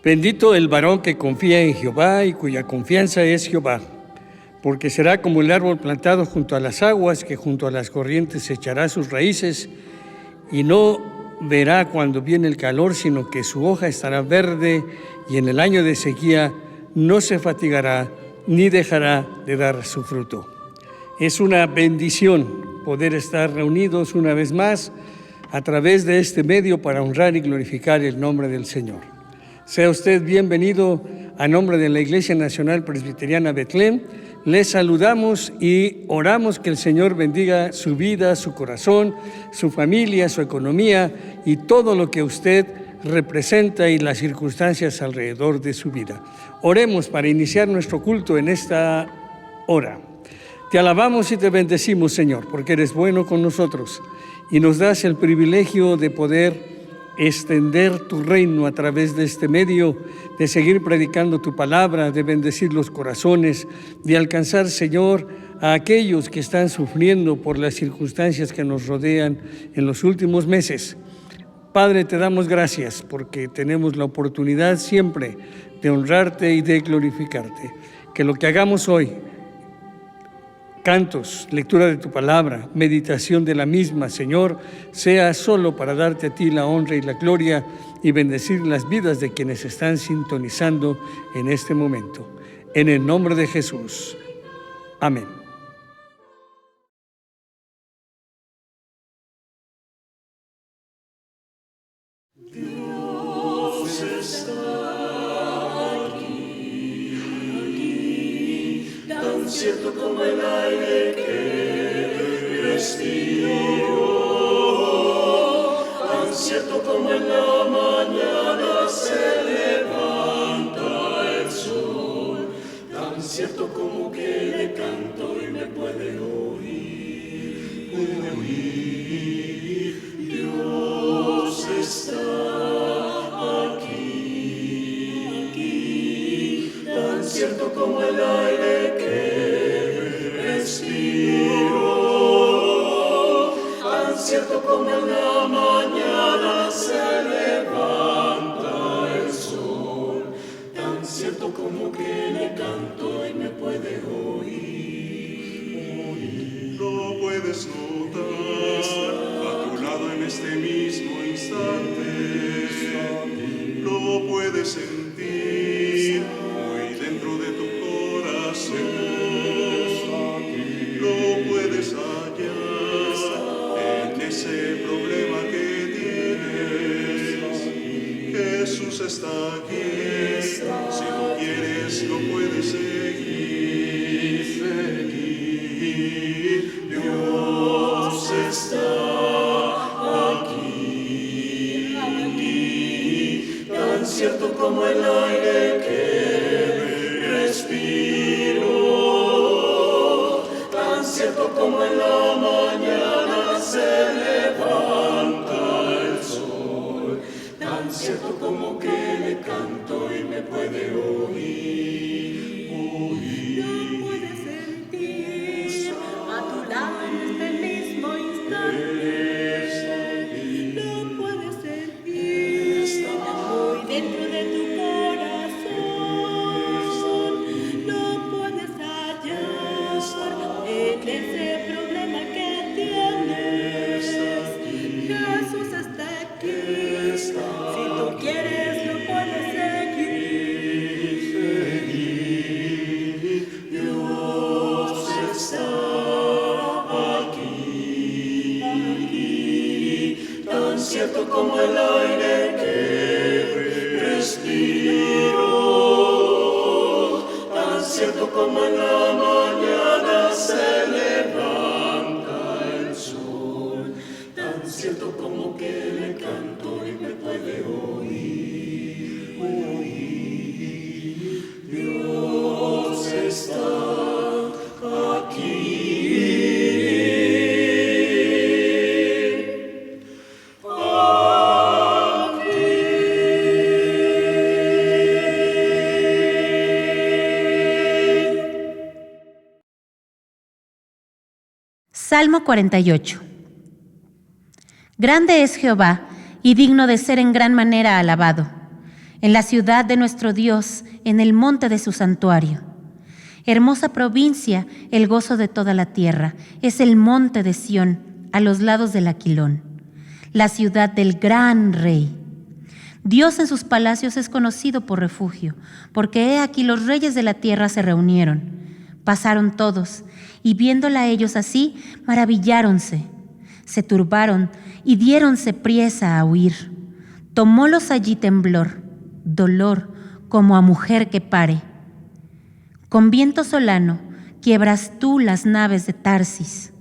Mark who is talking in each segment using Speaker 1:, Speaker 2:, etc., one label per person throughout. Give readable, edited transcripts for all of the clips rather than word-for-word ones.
Speaker 1: Bendito el varón que confía en Jehová y cuya confianza es Jehová, porque será como el árbol plantado junto a las aguas, que junto a las corrientes echará sus raíces y no verá cuando viene el calor, sino que su hoja estará verde y en el año de sequía no se fatigará ni dejará de dar su fruto. Es una bendición poder estar reunidos una vez más a través de este medio para honrar y glorificar el nombre del Señor. Sea usted bienvenido a nombre de la Iglesia Nacional Presbiteriana Betlén. Les saludamos y oramos que el Señor bendiga su vida, su corazón, su familia, su economía y todo lo que usted representa y las circunstancias alrededor de su vida. Oremos para iniciar nuestro culto en esta hora. Te alabamos y te bendecimos, Señor, porque eres bueno con nosotros y nos das el privilegio de poder extender tu reino a través de este medio, de seguir predicando tu palabra, de bendecir los corazones, de alcanzar, Señor, a aquellos que están sufriendo por las circunstancias que nos rodean en los últimos meses. Padre, te damos gracias porque tenemos la oportunidad siempre de honrarte y de glorificarte. Que lo que hagamos hoy, cantos, lectura de tu palabra, meditación de la misma, Señor, sea solo para darte a ti la honra y la gloria y bendecir las vidas de quienes están sintonizando en este momento. En el nombre de Jesús. Amén.
Speaker 2: Dios está aquí, tan cierto como el aire que respiro, tan cierto como en la mañana se levanta el sol, tan cierto como que le canto y me puede oír, Dios está aquí, tan cierto como el aire que respiro, tan cierto como en la mañana se levanta el sol, tan cierto como que le canto y me puede oír.
Speaker 3: Lo puedes notar a tu lado en este mismo instante, lo puedes sentir muy dentro de tu corazón, lo puedes hallar en ese problema que tienes. Jesús está aquí, si tú quieres lo puedes seguir.
Speaker 2: Dios está aquí, tan cierto como el aire que respiro, tan cierto como en la mañana se levanta el sol, tan cierto como que le canto y me puede oír.
Speaker 4: Lo puedes sentir a tu lado en este mismo instante. Lo puedes sentir muy dentro de tu corazón. Lo puedes hallar en ese problema que tienes. Jesús está aquí. Si tú quieres, lo puedes seguir.
Speaker 2: Dios está aquí, tan cierto como el aire que respiro, tan cierto como en la mañana se levanta el sol, tan cierto como que le canto y me puede oír. Dios está aquí.
Speaker 5: Salmo 48. Grande es Jehová, y digno de ser en gran manera alabado. en la ciudad de nuestro Dios, en el monte de su santuario. Hermosa provincia, el gozo de toda la tierra, es el monte de Sión, a los lados del Aquilón, la ciudad del gran rey. Dios en sus palacios es conocido por refugio, porque he aquí los reyes de la tierra se reunieron. Pasaron todos, y viéndola ellos así, maravilláronse. Se turbaron y diéronse priesa a huir. Tomólos allí temblor, dolor, como a mujer que pare. Con viento solano quiebras tú las naves de Tarsis.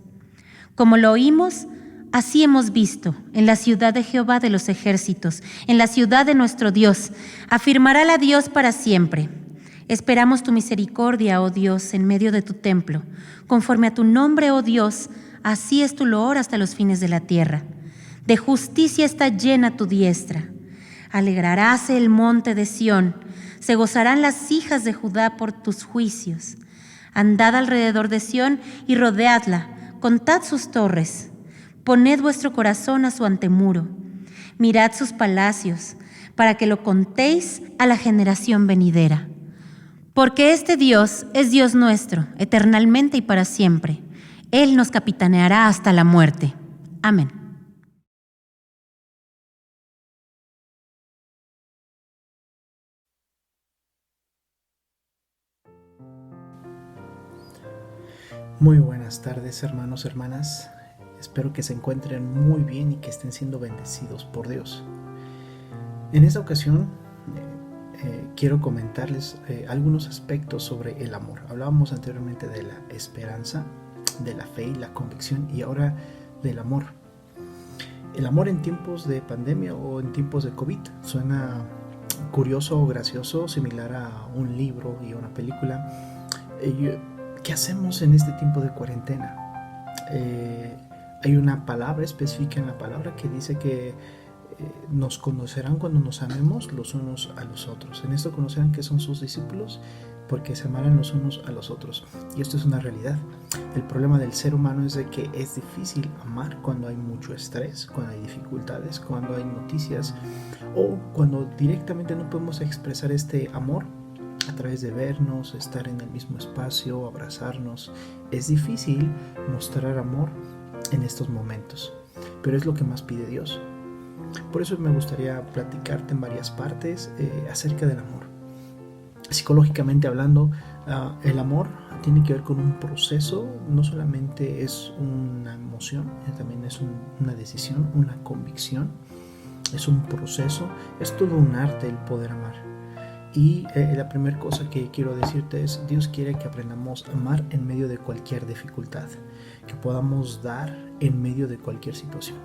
Speaker 5: Como lo oímos, así hemos visto en la ciudad de Jehová de los ejércitos, en la ciudad de nuestro Dios. Afirmará la Dios para siempre. Esperamos tu misericordia, oh Dios, en medio de tu templo. Conforme a tu nombre, oh Dios, así es tu loor hasta los fines de la tierra. De justicia está llena tu diestra. Alegraráse el monte de Sión, se gozarán las hijas de Judá por tus juicios. Andad alrededor de Sión y rodeadla, contad sus torres. Poned vuestro corazón a su antemuro. Mirad sus palacios, para que lo contéis a la generación venidera. Porque este Dios es Dios nuestro, eternalmente y para siempre. Él nos capitaneará hasta la muerte. Amén.
Speaker 6: Muy buenas tardes, hermanos, hermanas. Espero que se encuentren muy bien y que estén siendo bendecidos por Dios. En esta ocasión quiero comentarles algunos aspectos sobre el amor. Hablábamos anteriormente de la esperanza, de la fe y la convicción, y ahora del amor. El amor en tiempos de pandemia o en tiempos de COVID suena curioso o gracioso, similar a un libro y a una película. ¿Qué hacemos en este tiempo de cuarentena? Hay una palabra específica en la palabra que dice que nos conocerán cuando nos amemos los unos a los otros. En esto conocerán que son sus discípulos porque se amarán los unos a los otros. Y esto es una realidad. El problema del ser humano es de que es difícil amar cuando hay mucho estrés, cuando hay dificultades, cuando hay noticias o cuando directamente no podemos expresar este amor a través de vernos, estar en el mismo espacio, abrazarnos. Es difícil mostrar amor en estos momentos, pero es lo que más pide Dios. Por eso me gustaría platicarte en varias partes acerca del amor. Psicológicamente hablando, el amor tiene que ver con un proceso, no solamente es una emoción, también es una decisión, una convicción, es un proceso, es todo un arte el poder amar. Y la primera cosa que quiero decirte es: Dios quiere que aprendamos a amar en medio de cualquier dificultad, que podamos dar en medio de cualquier situación.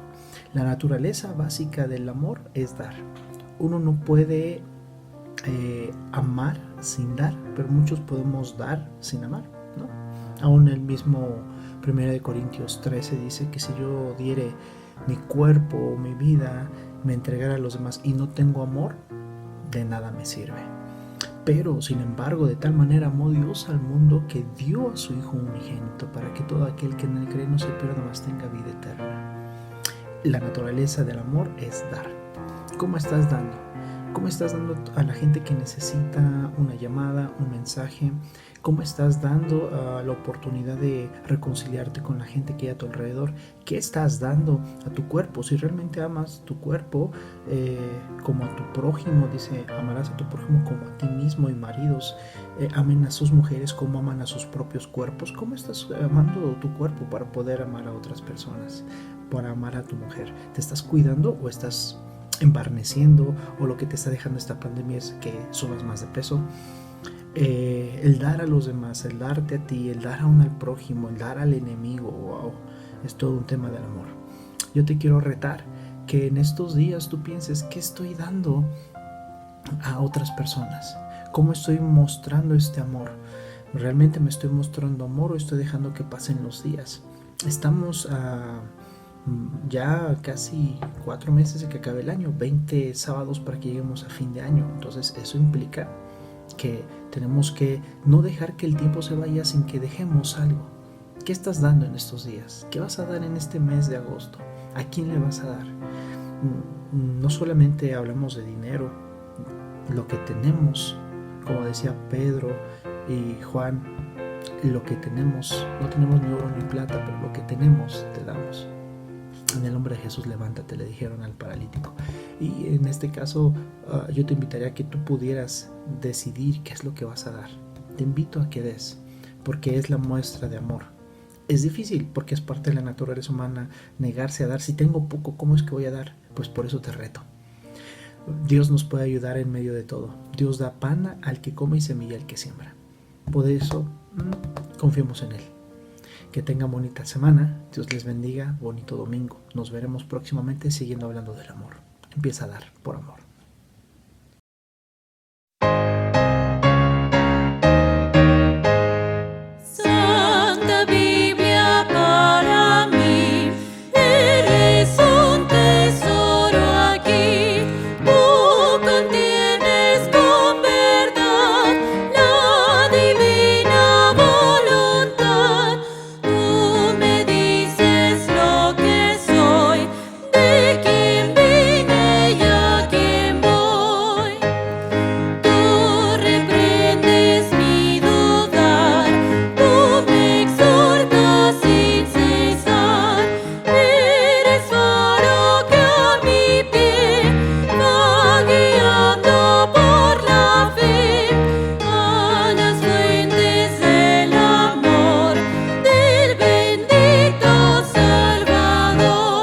Speaker 6: La naturaleza básica del amor es dar. Uno no puede amar sin dar, pero muchos podemos dar sin amar, ¿no? Aún el mismo 1 Corintios 13 dice que si yo diere mi cuerpo o mi vida, me entregara a los demás y no tengo amor, de nada me sirve. Pero, sin embargo, de tal manera amó Dios al mundo que dio a su Hijo unigénito para que todo aquel que en él cree no se pierda, mas tenga vida eterna. La naturaleza del amor es dar. ¿Cómo estás dando? ¿Cómo estás dando a la gente que necesita una llamada, un mensaje? ¿Cómo estás dando la oportunidad de reconciliarte con la gente que hay a tu alrededor? ¿Qué estás dando a tu cuerpo? Si realmente amas tu cuerpo como a tu prójimo, dice, amarás a tu prójimo como a ti mismo, y maridos amen a sus mujeres como aman a sus propios cuerpos. ¿Cómo estás amando tu cuerpo para poder amar a otras personas, para amar a tu mujer? ¿Te estás cuidando o estás embarneciendo, o lo que te está dejando esta pandemia es que subas más de peso? El dar a los demás, el darte a ti, el dar aún al prójimo, el dar al enemigo, wow, es todo un tema del amor. Yo te quiero retar que en estos días tú pienses: ¿qué estoy dando a otras personas? ¿Cómo estoy mostrando este amor? ¿Realmente me estoy mostrando amor o estoy dejando que pasen los días? Estamos ya casi 4 meses de que acabe el año, 20 sábados para que lleguemos a fin de año. Entonces eso implica que tenemos que no dejar que el tiempo se vaya sin que dejemos algo. ¿Qué estás dando en estos días? ¿Qué vas a dar en este mes de agosto? ¿A quién le vas a dar? No solamente hablamos de dinero, lo que tenemos, como decía Pedro y Juan, lo que tenemos, no tenemos ni oro ni plata, pero lo que tenemos te damos. En el nombre de Jesús, levántate, le dijeron al paralítico. Y en este caso, yo te invitaría a que tú pudieras decidir qué es lo que vas a dar. Te invito a que des, porque es la muestra de amor. Es difícil, porque es parte de la naturaleza humana negarse a dar. Si tengo poco, ¿cómo es que voy a dar? Pues por eso te reto. Dios nos puede ayudar en medio de todo. Dios da pan al que come y semilla al que siembra. Por eso, confiemos en Él. Que tengan bonita semana. Dios les bendiga. Bonito domingo. Nos veremos próximamente siguiendo hablando del amor. Empieza a dar por amor.
Speaker 4: Santa Biblia para mí, eres un tesoro aquí. Tú contienes con verdad la divina voluntad. Tú me dices lo que soy, de quién vine y a quién voy. Tú reprendes mi dudar, tú me exhortas sin cesar. Eres faro que a mi pie va guiando por la fe a las fuentes del amor del bendito Salvador.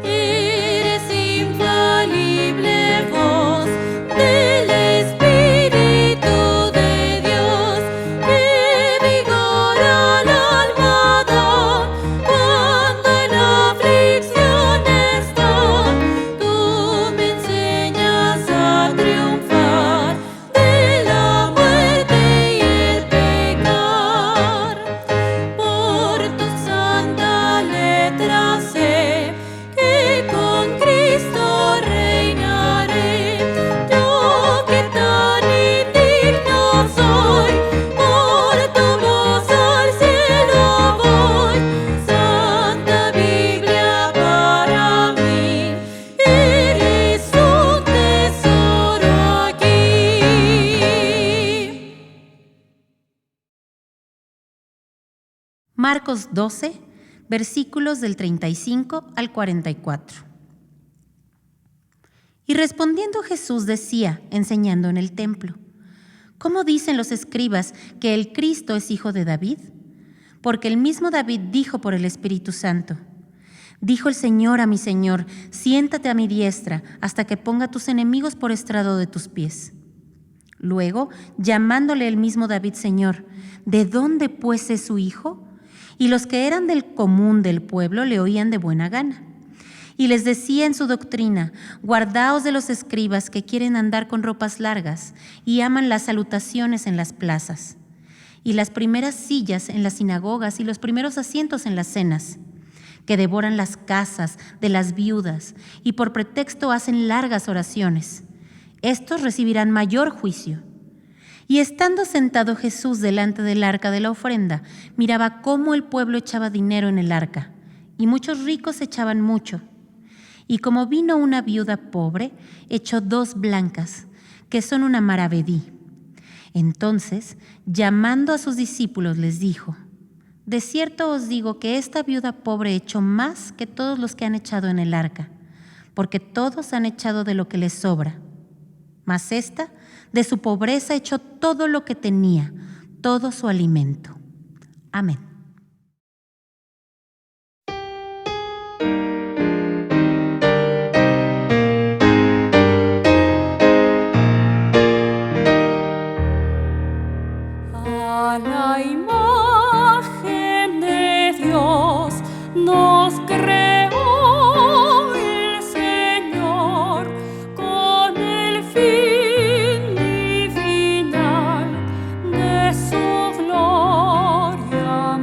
Speaker 4: Eres infalible voz del Espíritu de Dios que vigora el alma da cuando en aflicción está. Tú me enseñas a triunfar de la muerte y el pecar. Por tu santa letra sé que con Cristo reinaré. Yo que tan indigno soy, por tu voz al cielo voy. Santa Biblia para mí, eres un tesoro aquí.
Speaker 5: Marcos 12, versículos del 35 al 44. Y respondiendo Jesús decía, enseñando en el templo: ¿Cómo dicen los escribas que el Cristo es hijo de David? Porque el mismo David dijo por el Espíritu Santo: Dijo el Señor a mi Señor, siéntate a mi diestra hasta que ponga tus enemigos por estrado de tus pies. Luego, llamándole el mismo David Señor, ¿de dónde pues es su hijo? Y los que eran del común del pueblo le oían de buena gana. Y les decía en su doctrina: guardaos de los escribas que quieren andar con ropas largas y aman las salutaciones en las plazas, y las primeras sillas en las sinagogas y los primeros asientos en las cenas, que devoran las casas de las viudas y por pretexto hacen largas oraciones. Estos recibirán mayor juicio. Y estando sentado Jesús delante del arca de la ofrenda, miraba cómo el pueblo echaba dinero en el arca, y muchos ricos echaban mucho. Y como vino una viuda pobre, echó 2 blancas, que son una maravedí. Entonces, llamando a sus discípulos, les dijo: De cierto os digo que esta viuda pobre echó más que todos los que han echado en el arca, porque todos han echado de lo que les sobra. Mas esta, de su pobreza, echó todo lo que tenía, todo su alimento. Amén.
Speaker 4: A la imagen de Dios nos creó el Señor con el fin y final de su gloria.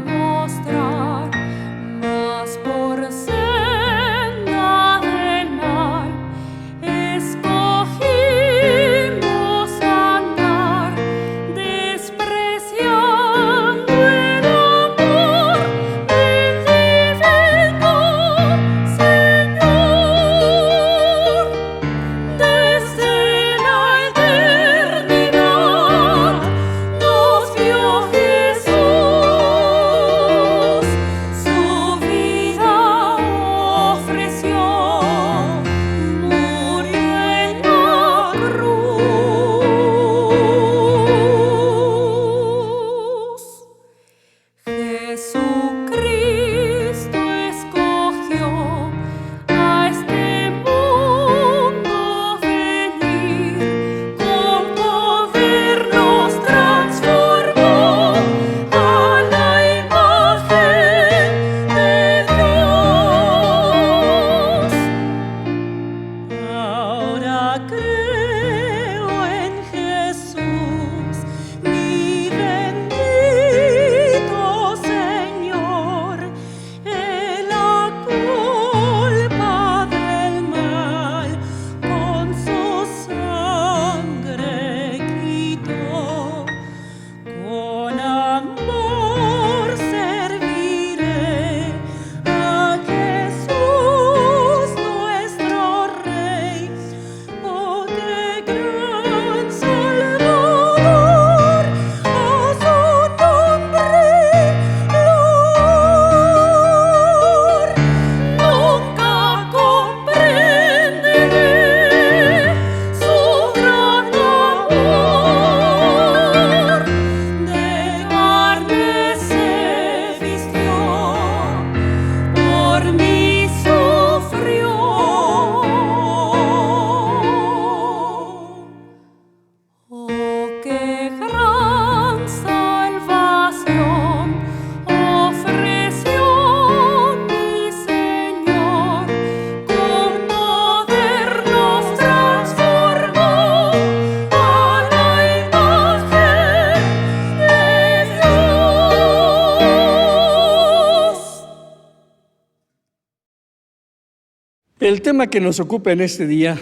Speaker 1: El tema que nos ocupa en este día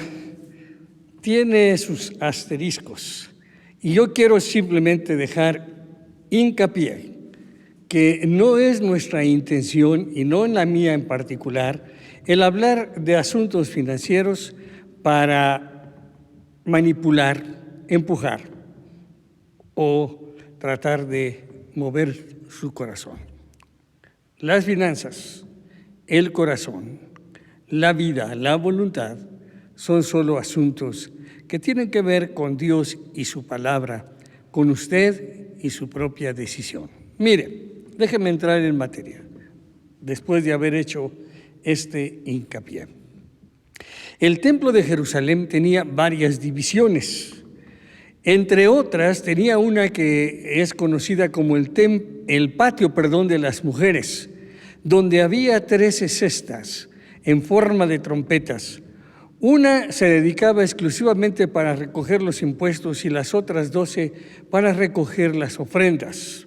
Speaker 1: tiene sus asteriscos y yo quiero simplemente dejar hincapié que no es nuestra intención, y no en la mía en particular, el hablar de asuntos financieros para manipular, empujar o tratar de mover su corazón. Las finanzas, el corazón, la vida, la voluntad son solo asuntos que tienen que ver con Dios y su palabra, con usted y su propia decisión. Mire, déjeme entrar en materia, después de haber hecho este hincapié. El templo de Jerusalén tenía varias divisiones. Entre otras, tenía una que es conocida como el patio de las mujeres, donde había 13 cestas en forma de trompetas. Una se dedicaba exclusivamente para recoger los impuestos y las otras 12 para recoger las ofrendas.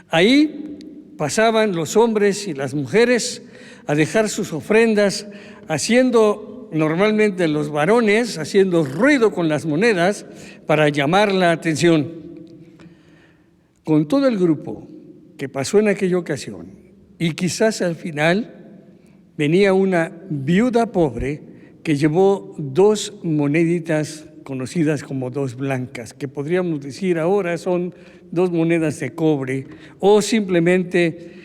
Speaker 1: Ahí pasaban los hombres y las mujeres a dejar sus ofrendas, haciendo normalmente los varones, haciendo ruido con las monedas para llamar la atención. Con todo el grupo que pasó en aquella ocasión, y quizás al final venía una viuda pobre que llevó 2 moneditas conocidas como 2 blancas, que podríamos decir ahora son 2 monedas de cobre, o simplemente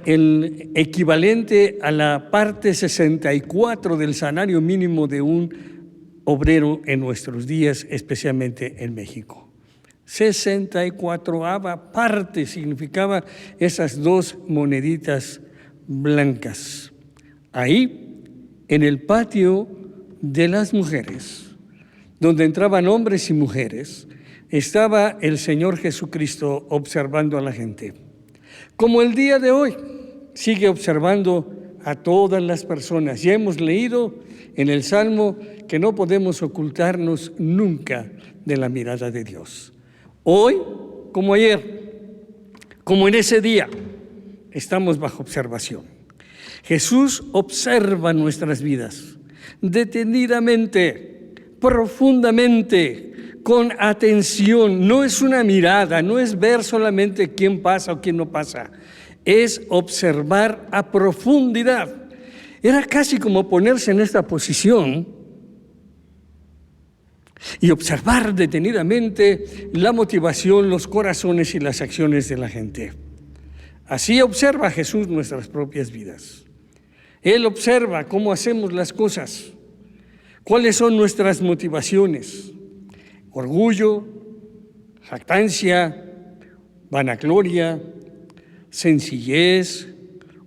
Speaker 1: el equivalente a la parte 64 del salario mínimo de un obrero en nuestros días, especialmente en México. 64ª parte significaba esas 2 moneditas blancas. Ahí, en el patio de las mujeres, donde entraban hombres y mujeres, estaba el Señor Jesucristo observando a la gente. Como el día de hoy, sigue observando a todas las personas. Ya hemos leído en el Salmo que no podemos ocultarnos nunca de la mirada de Dios. Hoy, como ayer, como en ese día, estamos bajo observación. Jesús observa nuestras vidas detenidamente, profundamente, con atención. No es una mirada, no es ver solamente quién pasa o quién no pasa, es observar a profundidad. Era casi como ponerse en esta posición y observar detenidamente la motivación, los corazones y las acciones de la gente. Así observa Jesús nuestras propias vidas. Él observa cómo hacemos las cosas, cuáles son nuestras motivaciones: orgullo, jactancia, vanagloria, sencillez,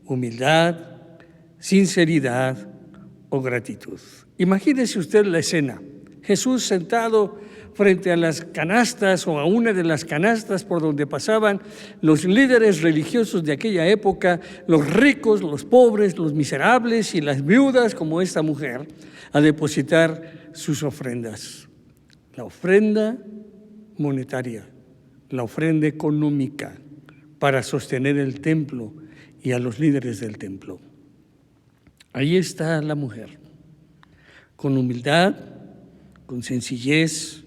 Speaker 1: humildad, sinceridad o gratitud. Imagínese usted la escena: Jesús sentado frente a las canastas o a una de las canastas por donde pasaban los líderes religiosos de aquella época, los ricos, los pobres, los miserables y las viudas como esta mujer, a depositar sus ofrendas. La ofrenda monetaria, la ofrenda económica para sostener el templo y a los líderes del templo. Ahí está la mujer, con humildad, con sencillez,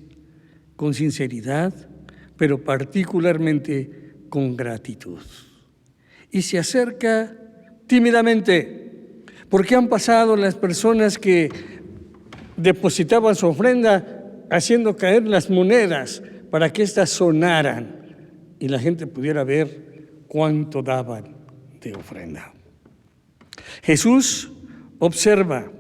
Speaker 1: con sinceridad, pero particularmente con gratitud. Y se acerca tímidamente, porque han pasado las personas que depositaban su ofrenda haciendo caer las monedas para que éstas sonaran y la gente pudiera ver cuánto daban de ofrenda. Jesús observa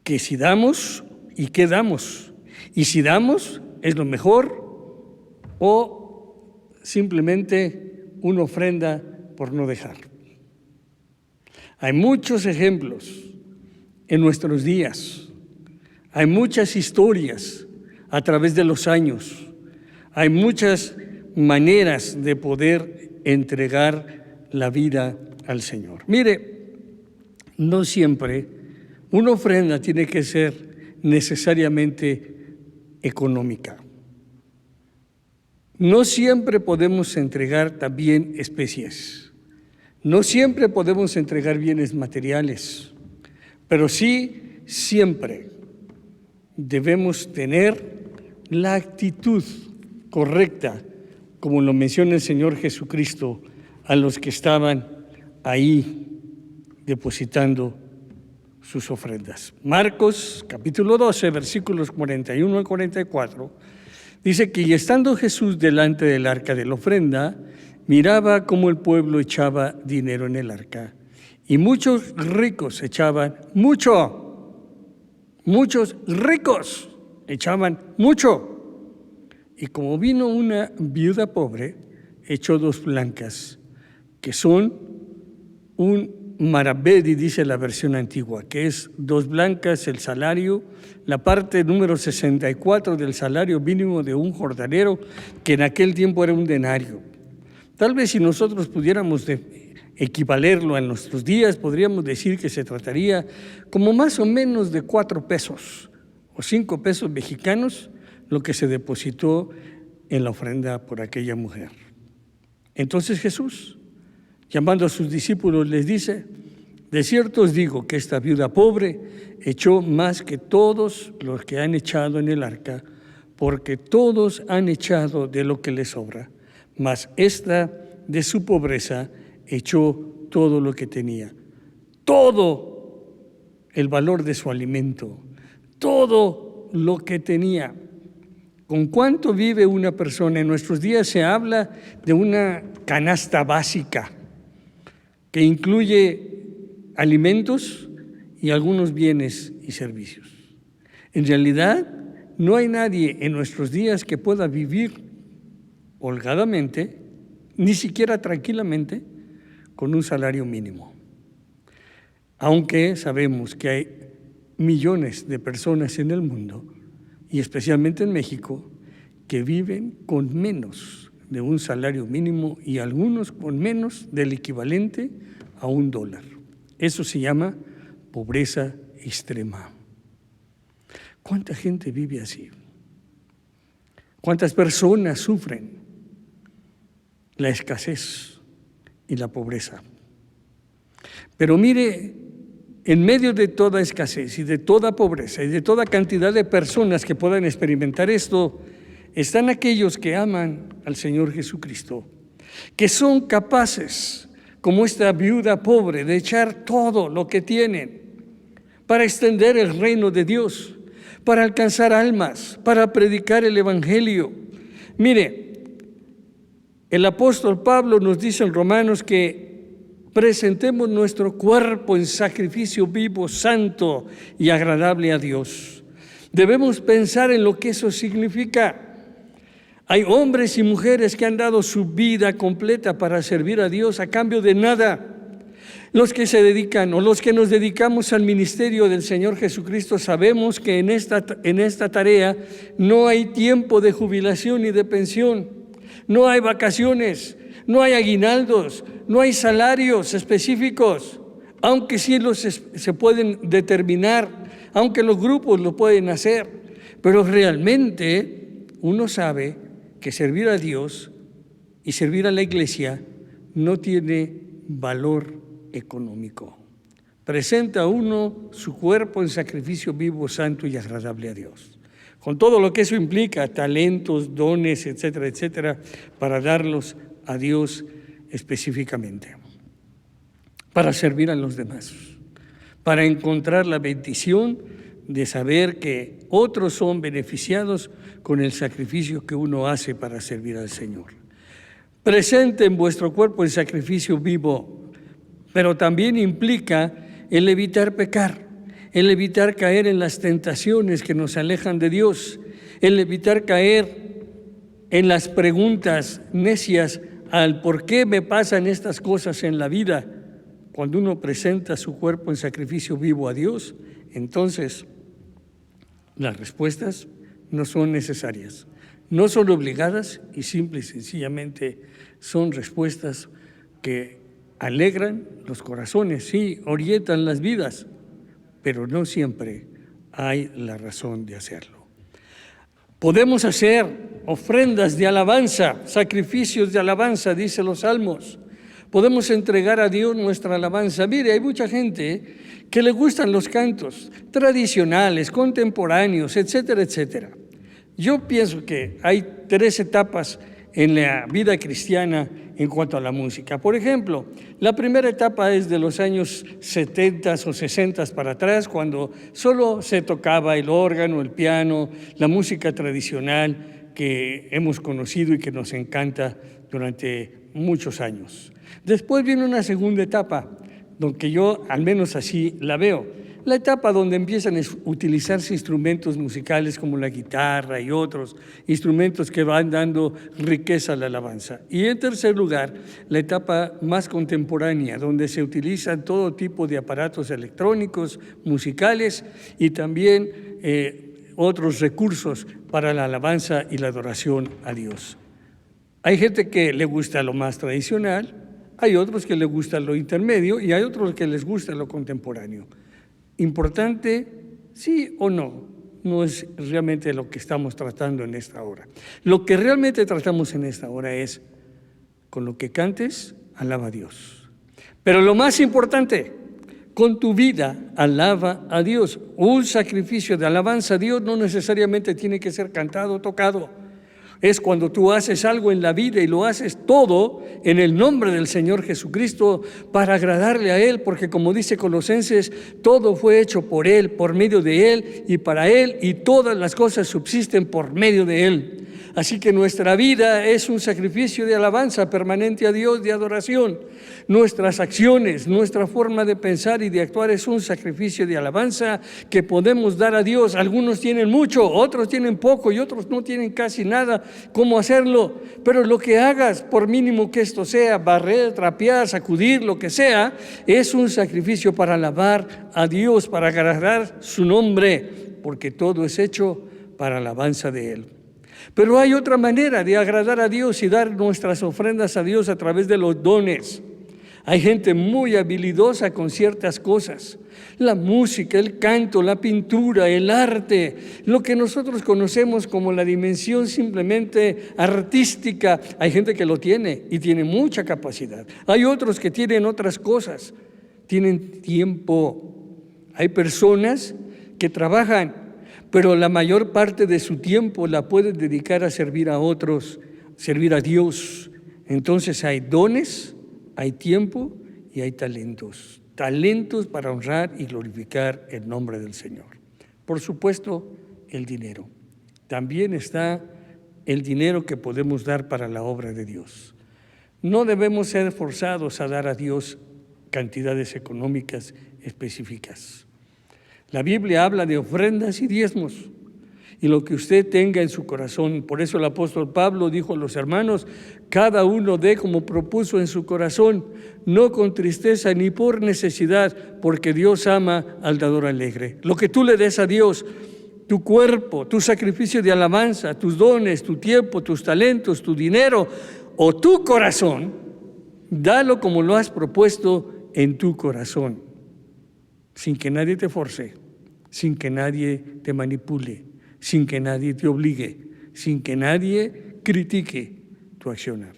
Speaker 1: que si damos y qué damos, y si damos es lo mejor o simplemente una ofrenda por no dejar. Hay muchos ejemplos en nuestros días, hay muchas historias a través de los años, hay muchas maneras de poder entregar la vida al Señor. Mire, no siempre una ofrenda tiene que ser necesariamente económica. No siempre podemos entregar también especies, no siempre podemos entregar bienes materiales, pero sí siempre debemos tener la actitud correcta, como lo menciona el Señor Jesucristo a los que estaban ahí depositando sus ofrendas. Marcos capítulo 12, versículos 41 al 44, dice que y estando Jesús delante del arca de la ofrenda, miraba cómo el pueblo echaba dinero en el arca, y muchos ricos echaban muchos ricos echaban mucho. Y como vino una viuda pobre, echó 2 blancas, que son un maravedi, dice la versión antigua, que es 2 blancas el salario, la parte número 64 del salario mínimo de un jornalero, que en aquel tiempo era un denario. Tal vez si nosotros pudiéramos equivalerlo a nuestros días, podríamos decir que se trataría como más o menos de 4 pesos o 5 pesos mexicanos, lo que se depositó en la ofrenda por aquella mujer. Entonces Jesús, llamando a sus discípulos, les dice: de cierto os digo que esta viuda pobre echó más que todos los que han echado en el arca, porque todos han echado de lo que les sobra, mas esta de su pobreza echó todo lo que tenía, todo el valor de su alimento, todo lo que tenía. ¿Con cuánto vive una persona? En nuestros días se habla de una canasta básica que incluye alimentos y algunos bienes y servicios. En realidad, no hay nadie en nuestros días que pueda vivir holgadamente, ni siquiera tranquilamente, con un salario mínimo. Aunque sabemos que hay millones de personas en el mundo, y especialmente en México, que viven con menos de un salario mínimo y algunos con menos del equivalente a $1. Eso se llama pobreza extrema. ¿Cuánta gente vive así? ¿Cuántas personas sufren la escasez y la pobreza? Pero mire, en medio de toda escasez y de toda pobreza y de toda cantidad de personas que puedan experimentar esto, están aquellos que aman al Señor Jesucristo, que son capaces, como esta viuda pobre, de echar todo lo que tienen para extender el reino de Dios, para alcanzar almas, para predicar el Evangelio. Mire, el apóstol Pablo nos dice en Romanos que presentemos nuestro cuerpo en sacrificio vivo, santo y agradable a Dios. Debemos pensar en lo que eso significa. Hay hombres y mujeres que han dado su vida completa para servir a Dios a cambio de nada. Los que se dedican o los que nos dedicamos al ministerio del Señor Jesucristo sabemos que en esta tarea no hay tiempo de jubilación ni de pensión, no hay vacaciones, no hay aguinaldos, no hay salarios específicos, aunque sí se pueden determinar, aunque los grupos lo pueden hacer, pero realmente uno sabe que servir a Dios y servir a la iglesia no tiene valor económico. Presenta uno su cuerpo en sacrificio vivo, santo y agradable a Dios, con todo lo que eso implica, talentos, dones, etcétera, etcétera, para darlos a Dios específicamente, para servir a los demás, para encontrar la bendición de saber que otros son beneficiados con el sacrificio que uno hace para servir al Señor. Presenten vuestro cuerpo en sacrificio vivo, pero también implica el evitar pecar, el evitar caer en las tentaciones que nos alejan de Dios, el evitar caer en las preguntas necias al por qué me pasan estas cosas en la vida. Cuando uno presenta su cuerpo en sacrificio vivo a Dios, entonces las respuestas no son necesarias, no son obligadas y simple y sencillamente son respuestas que alegran los corazones, sí, orientan las vidas, pero no siempre hay la razón de hacerlo. Podemos hacer ofrendas de alabanza, sacrificios de alabanza, dice los Salmos. Podemos entregar a Dios nuestra alabanza. Mire, hay mucha gente que le gustan los cantos tradicionales, contemporáneos, etcétera, etcétera. Yo pienso que hay 3 etapas en la vida cristiana en cuanto a la música. Por ejemplo, la primera etapa es de los años 70 o 60 para atrás, cuando solo se tocaba el órgano, el piano, la música tradicional que hemos conocido y que nos encanta durante muchos años. Después viene una segunda etapa, donde yo al menos así la veo. La etapa donde empiezan a utilizarse instrumentos musicales como la guitarra y otros instrumentos que van dando riqueza a la alabanza. Y en tercer lugar, la etapa más contemporánea, donde se utilizan todo tipo de aparatos electrónicos, musicales y también otros recursos para la alabanza y la adoración a Dios. Hay gente que le gusta lo más tradicional, hay otros que les gusta lo intermedio y hay otros que les gusta lo contemporáneo. Importante, sí o no, no es realmente lo que estamos tratando en esta hora. Lo que realmente tratamos en esta hora es, con lo que cantes, alaba a Dios. Pero lo más importante, con tu vida, alaba a Dios. Un sacrificio de alabanza a Dios no necesariamente tiene que ser cantado o tocado. Es cuando tú haces algo en la vida y lo haces todo en el nombre del Señor Jesucristo para agradarle a Él, porque como dice Colosenses, todo fue hecho por Él, por medio de Él y para Él, y todas las cosas subsisten por medio de Él. Así que nuestra vida es un sacrificio de alabanza permanente a Dios, de adoración. Nuestras acciones, nuestra forma de pensar y de actuar es un sacrificio de alabanza que podemos dar a Dios. Algunos tienen mucho, otros tienen poco y otros no tienen casi nada cómo hacerlo. Pero lo que hagas, por mínimo que esto sea, barrer, trapear, sacudir, lo que sea, es un sacrificio para alabar a Dios, para agradar su nombre, porque todo es hecho para alabanza de Él. Pero hay otra manera de agradar a Dios y dar nuestras ofrendas a Dios a través de los dones. Hay gente muy habilidosa con ciertas cosas. La música, el canto, la pintura, el arte, lo que nosotros conocemos como la dimensión simplemente artística. Hay gente que lo tiene y tiene mucha capacidad. Hay otros que tienen otras cosas, tienen tiempo. Hay personas que trabajan, pero la mayor parte de su tiempo la pueden dedicar a servir a otros, servir a Dios. Entonces hay dones, hay tiempo y hay talentos. Talentos para honrar y glorificar el nombre del Señor. Por supuesto, el dinero. También está el dinero que podemos dar para la obra de Dios. No debemos ser forzados a dar a Dios cantidades económicas específicas. La Biblia habla de ofrendas y diezmos y lo que usted tenga en su corazón. Por eso el apóstol Pablo dijo a los hermanos, cada uno dé como propuso en su corazón, no con tristeza ni por necesidad, porque Dios ama al dador alegre. Lo que tú le des a Dios, tu cuerpo, tu sacrificio de alabanza, tus dones, tu tiempo, tus talentos, tu dinero o tu corazón, dalo como lo has propuesto en tu corazón, sin que nadie te force, sin que nadie te manipule, sin que nadie te obligue, sin que nadie critique tu accionar.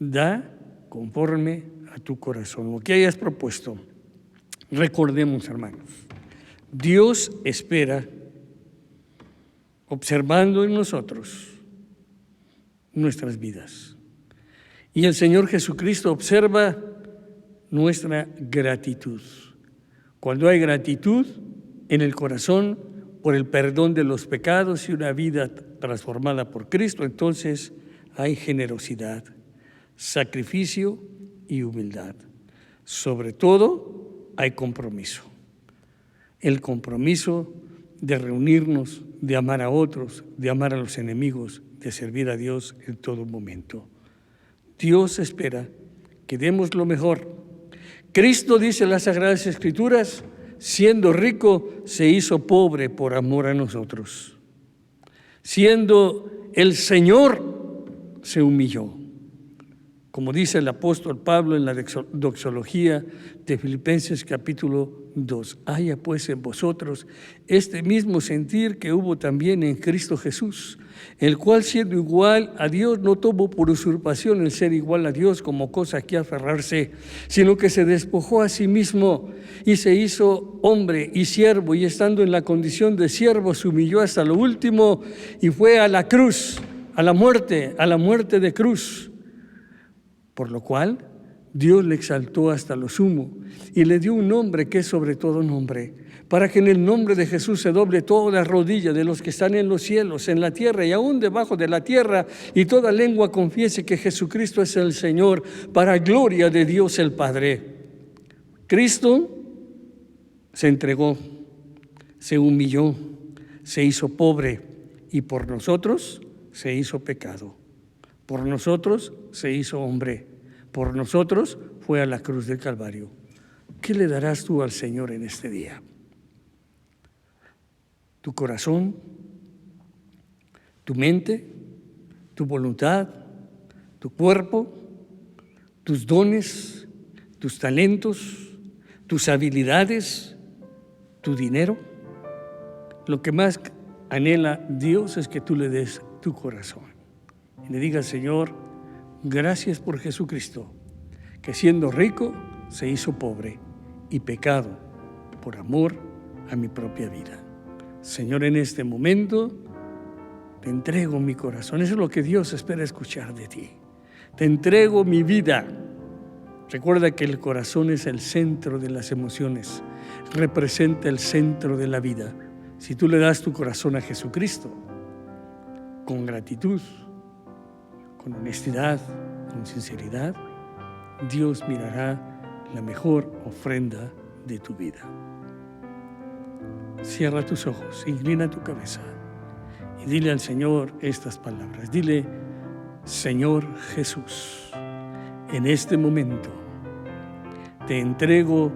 Speaker 1: Da conforme a tu corazón, lo que hayas propuesto. Recordemos, hermanos, Dios espera, observando en nosotros nuestras vidas. Y el Señor Jesucristo observa nuestra gratitud. Cuando hay gratitud en el corazón por el perdón de los pecados y una vida transformada por Cristo, entonces hay generosidad, sacrificio y humildad. Sobre todo, hay compromiso. El compromiso de reunirnos, de amar a otros, de amar a los enemigos, de servir a Dios en todo momento. Dios espera que demos lo mejor. Cristo, dice en las Sagradas Escrituras, siendo rico, se hizo pobre por amor a nosotros. Siendo el Señor, se humilló. como dice el apóstol Pablo en la doxología de Filipenses capítulo 2. Haya pues en vosotros este mismo sentir que hubo también en Cristo Jesús, el cual siendo igual a Dios no tomó por usurpación el ser igual a Dios como cosa a que aferrarse, sino que se despojó a sí mismo y se hizo hombre y siervo, y estando en la condición de siervo se humilló hasta lo último y fue a la cruz, a la muerte de cruz. Por lo cual Dios le exaltó hasta lo sumo y le dio un nombre que es sobre todo nombre, para que en el nombre de Jesús se doble toda rodilla de los que están en los cielos, en la tierra y aún debajo de la tierra, y toda lengua confiese que Jesucristo es el Señor, para gloria de Dios el Padre. Cristo se entregó, se humilló, se hizo pobre y por nosotros se hizo pecado. Por nosotros se hizo hombre, por nosotros fue a la cruz del Calvario. ¿Qué le darás tú al Señor en este día? ¿Tu corazón? ¿Tu mente? ¿Tu voluntad? ¿Tu cuerpo? ¿Tus dones? ¿Tus talentos? ¿Tus habilidades? ¿Tu dinero? Lo que más anhela Dios es que tú le des tu corazón. Y le diga, Señor, gracias por Jesucristo, que siendo rico se hizo pobre y pecado por amor a mi propia vida. Señor, en este momento te entrego mi corazón. Eso es lo que Dios espera escuchar de ti. Te entrego mi vida. Recuerda que el corazón es el centro de las emociones, representa el centro de la vida. Si tú le das tu corazón a Jesucristo, con gratitud, con honestidad, con sinceridad, Dios mirará la mejor ofrenda de tu vida. Cierra tus ojos, inclina tu cabeza y dile al Señor estas palabras. Dile, Señor Jesús, en este momento te entrego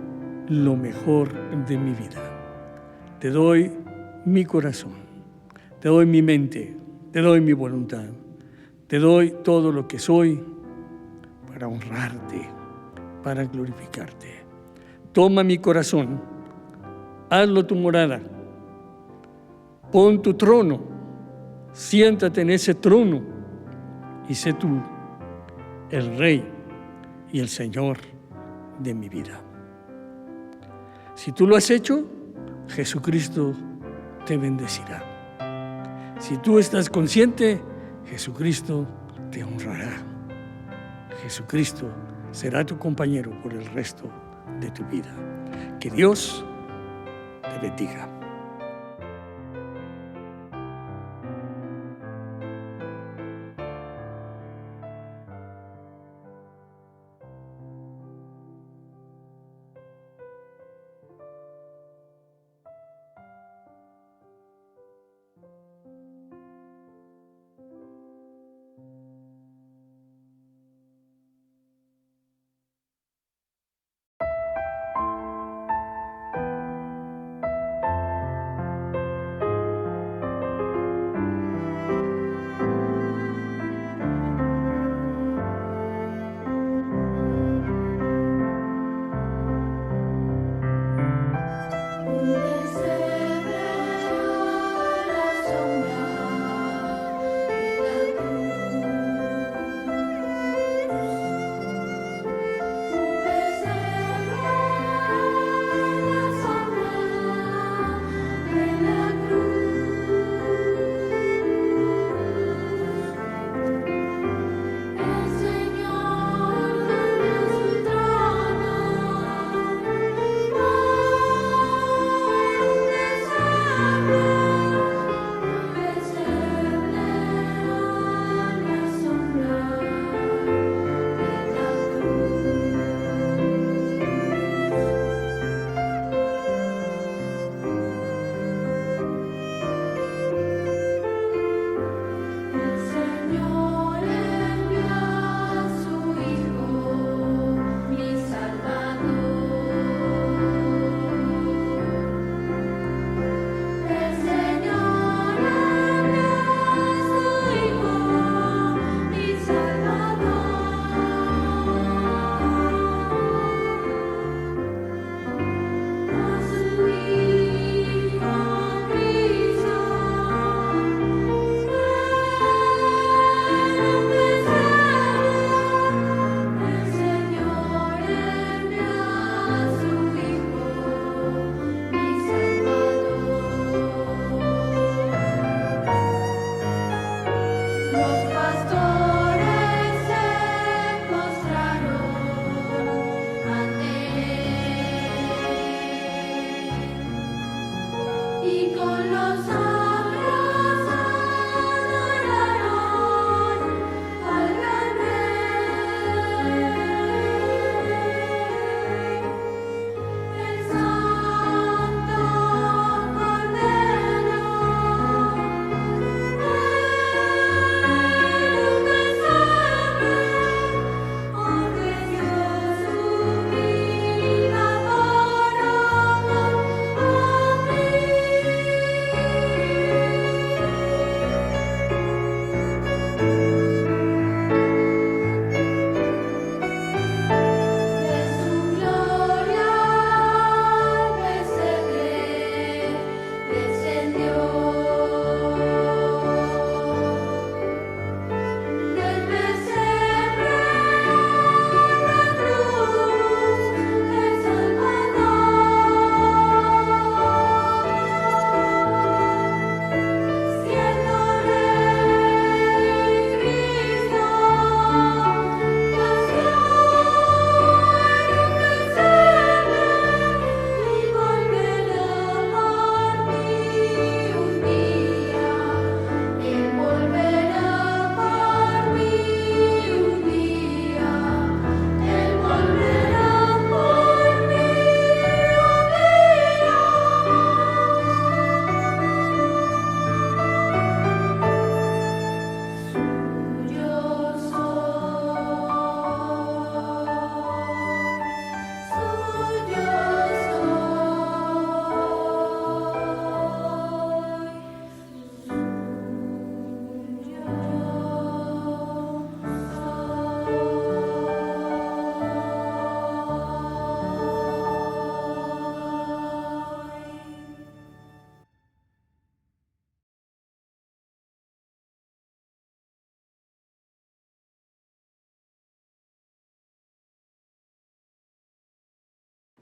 Speaker 1: lo mejor de mi vida. Te doy mi corazón, te doy mi mente, te doy mi voluntad. Te doy todo lo que soy para honrarte, para glorificarte. Toma mi corazón, hazlo tu morada, pon tu trono, siéntate en ese trono y sé tú el Rey y el Señor de mi vida. Si tú lo has hecho, Jesucristo te bendecirá. Si tú estás consciente, Jesucristo te honrará. Jesucristo será tu compañero por el resto de tu vida. Que Dios te bendiga.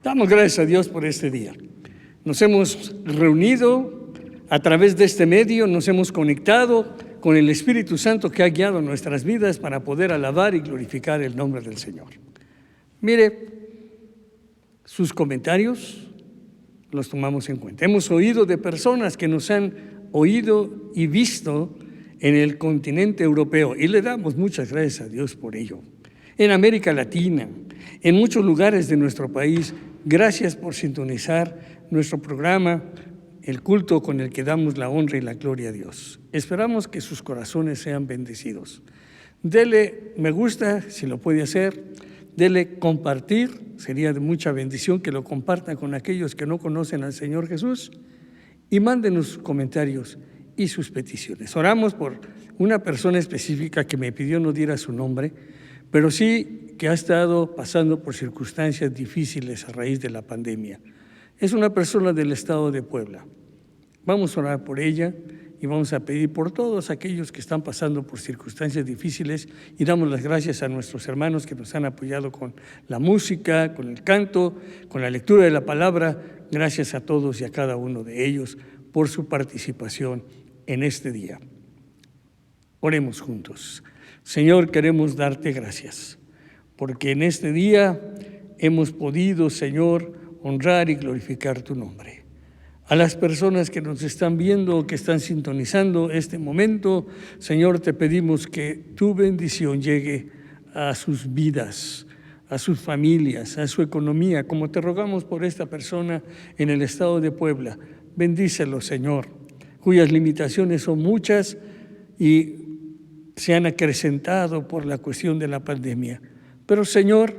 Speaker 1: Damos gracias a Dios por este día. Nos hemos reunido a través de este medio, nos hemos conectado con el Espíritu Santo que ha guiado nuestras vidas para poder alabar y glorificar el nombre del Señor. Mire, sus comentarios los tomamos en cuenta. Hemos oído de personas que nos han oído y visto en el continente europeo y le damos muchas gracias a Dios por ello. En América Latina, en muchos lugares de nuestro país, gracias por sintonizar nuestro programa, el culto con el que damos la honra y la gloria a Dios. Esperamos que sus corazones sean bendecidos. Dele me gusta si lo puede hacer, dele compartir, sería de mucha bendición que lo compartan con aquellos que no conocen al Señor Jesús y mándenos sus comentarios y sus peticiones. Oramos por una persona específica que me pidió no diera su nombre, pero sí que ha estado pasando por circunstancias difíciles a raíz de la pandemia. Es una persona del estado de Puebla. Vamos a orar por ella y vamos a pedir por todos aquellos que están pasando por circunstancias difíciles y damos las gracias a nuestros hermanos que nos han apoyado con la música, con el canto, con la lectura de la palabra. Gracias a todos y a cada uno de ellos por su participación en este día. Oremos juntos. Señor, queremos darte gracias porque en este día hemos podido, Señor, honrar y glorificar tu nombre. A las personas que nos están viendo, que están sintonizando este momento, Señor, te pedimos que tu bendición llegue a sus vidas, a sus familias, a su economía, como te rogamos por esta persona en el estado de Puebla. Bendícelo, Señor, cuyas limitaciones son muchas y se han acrecentado por la cuestión de la pandemia. Pero, Señor,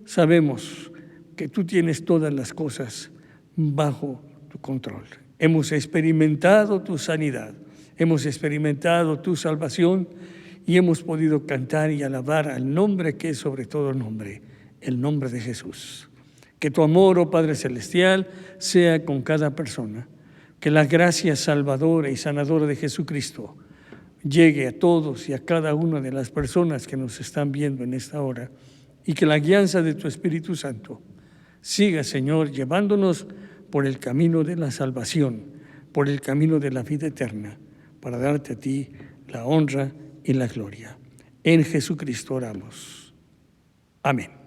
Speaker 1: sabemos que tú tienes todas las cosas bajo tu control. Hemos experimentado tu sanidad, hemos experimentado tu salvación y hemos podido cantar y alabar al nombre que es sobre todo nombre, el nombre de Jesús. Que tu amor, oh Padre Celestial, sea con cada persona. Que la gracia salvadora y sanadora de Jesucristo llegue a todos y a cada una de las personas que nos están viendo en esta hora y que la guianza de tu Espíritu Santo siga, Señor, llevándonos por el camino de la salvación, por el camino de la vida eterna, para darte a ti la honra y la gloria. En Jesucristo oramos. Amén.